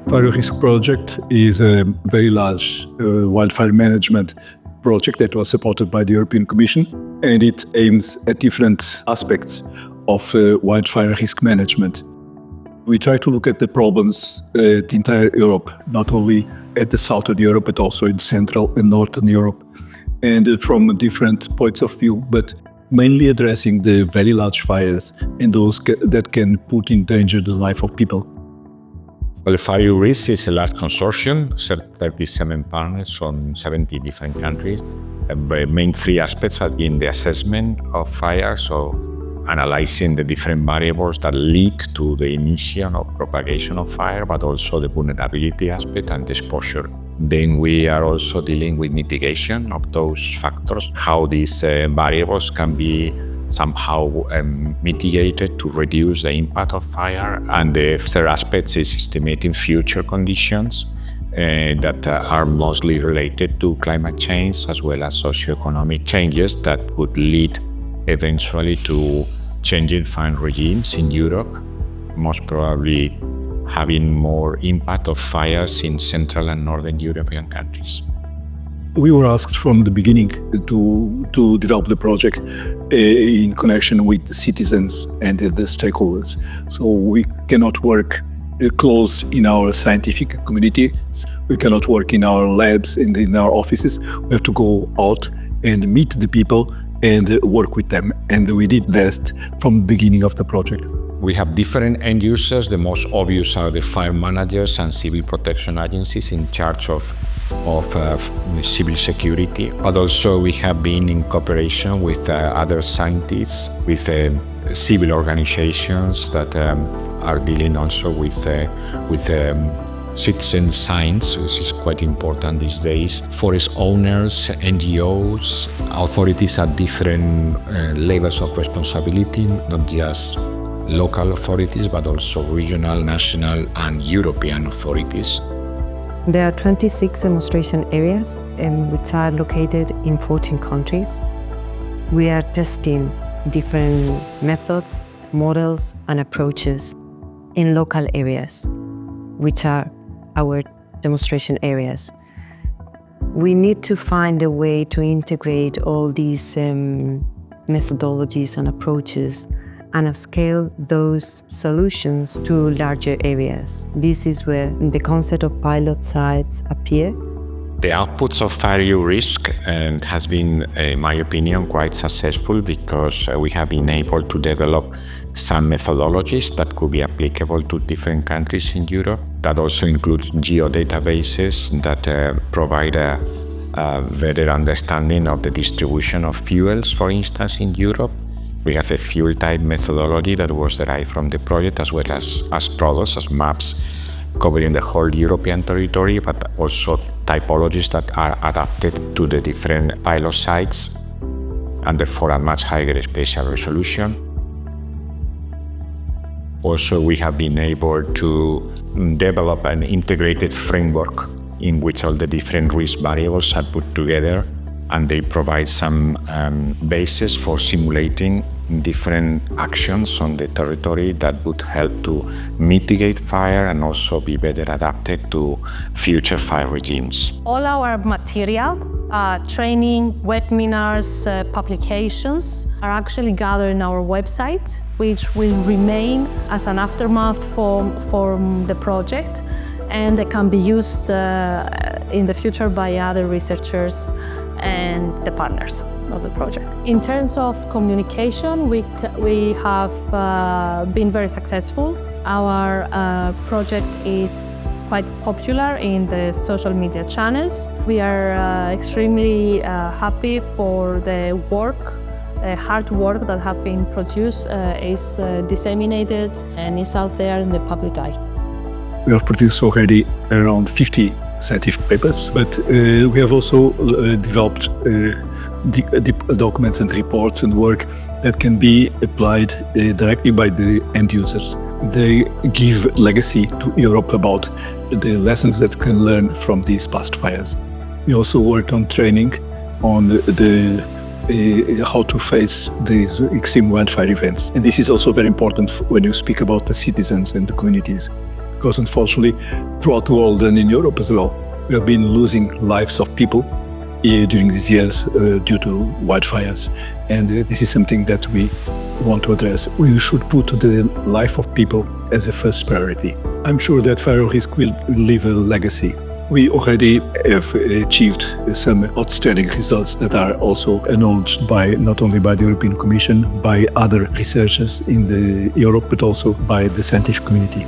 FirEUrisk project is a very large wildfire management project that was supported by the European Commission, and it aims at different aspects of wildfire risk management. We try to look at the problems at the entire Europe, not only at the southern Europe, but also in Central and Northern Europe, and from different points of view, but mainly addressing the very large fires and those that can put in danger the life of people. Well, FirEUrisk is a large consortium, 37 partners from 70 different countries. The main three aspects have been the assessment of fire, so analyzing the different variables that lead to the initiation or propagation of fire, but also the vulnerability aspect and the exposure. Then we are also dealing with mitigation of those factors, how these variables can be somehow mitigated to reduce the impact of fire. And the third aspect is estimating future conditions that are mostly related to climate change as well as socioeconomic changes that could lead eventually to changing fire regimes in Europe, most probably having more impact of fires in Central and Northern European countries. We were asked from the beginning to develop the project in connection with the citizens and the stakeholders. So we cannot work closed in our scientific communities. We cannot work in our labs and in our offices. We have to go out and meet the people and work with them. And we did that from the beginning of the project. We have different end users. The most obvious are the fire managers and civil protection agencies in charge of civil security. But also we have been in cooperation with other scientists, with civil organizations that are dealing also with citizen science, which is quite important these days. Forest owners, NGOs, authorities at different levels of responsibility, not just local authorities, but also regional, national, and European authorities. There are 26 demonstration areas, which are located in 14 countries. We are testing different methods, models, and approaches in local areas, which are our demonstration areas. We need to find a way to integrate all these methodologies and approaches and upscale those solutions to larger areas. This is where the concept of pilot sites appear. The outputs of FirEUrisk has been, in my opinion, quite successful because we have been able to develop some methodologies that could be applicable to different countries in Europe. That also includes geodatabases that provide a better understanding of the distribution of fuels, for instance, in Europe. We have a fuel type methodology that was derived from the project, as well as products, as maps covering the whole European territory, but also typologies that are adapted to the different pilot sites and therefore a much higher spatial resolution. Also, we have been able to develop an integrated framework in which all the different risk variables are put together, and they provide some basis for simulating different actions on the territory that would help to mitigate fire and also be better adapted to future fire regimes. All our material, training, webinars, publications are actually gathered in our website, which will remain as an aftermath for the project, and they can be used in the future by other researchers and the partners of the project. In terms of communication, we have been very successful. Our project is quite popular in the social media channels. We are extremely happy for the hard work that have been produced, is disseminated and is out there in the public eye. We have produced already around 50 scientific papers, but we have also developed documents and reports and work that can be applied directly by the end users. They give legacy to Europe about the lessons that we can learn from these past fires. We also worked on training on how to face these extreme wildfire events. And this is also very important when you speak about the citizens and the communities. because unfortunately, throughout the world and in Europe as well, we have been losing lives of people during these years due to wildfires. And this is something that we want to address. We should put the life of people as a first priority. I'm sure that FirEUrisk will leave a legacy. We already have achieved some outstanding results that are also acknowledged not only by the European Commission, by other researchers in Europe, but also by the scientific community.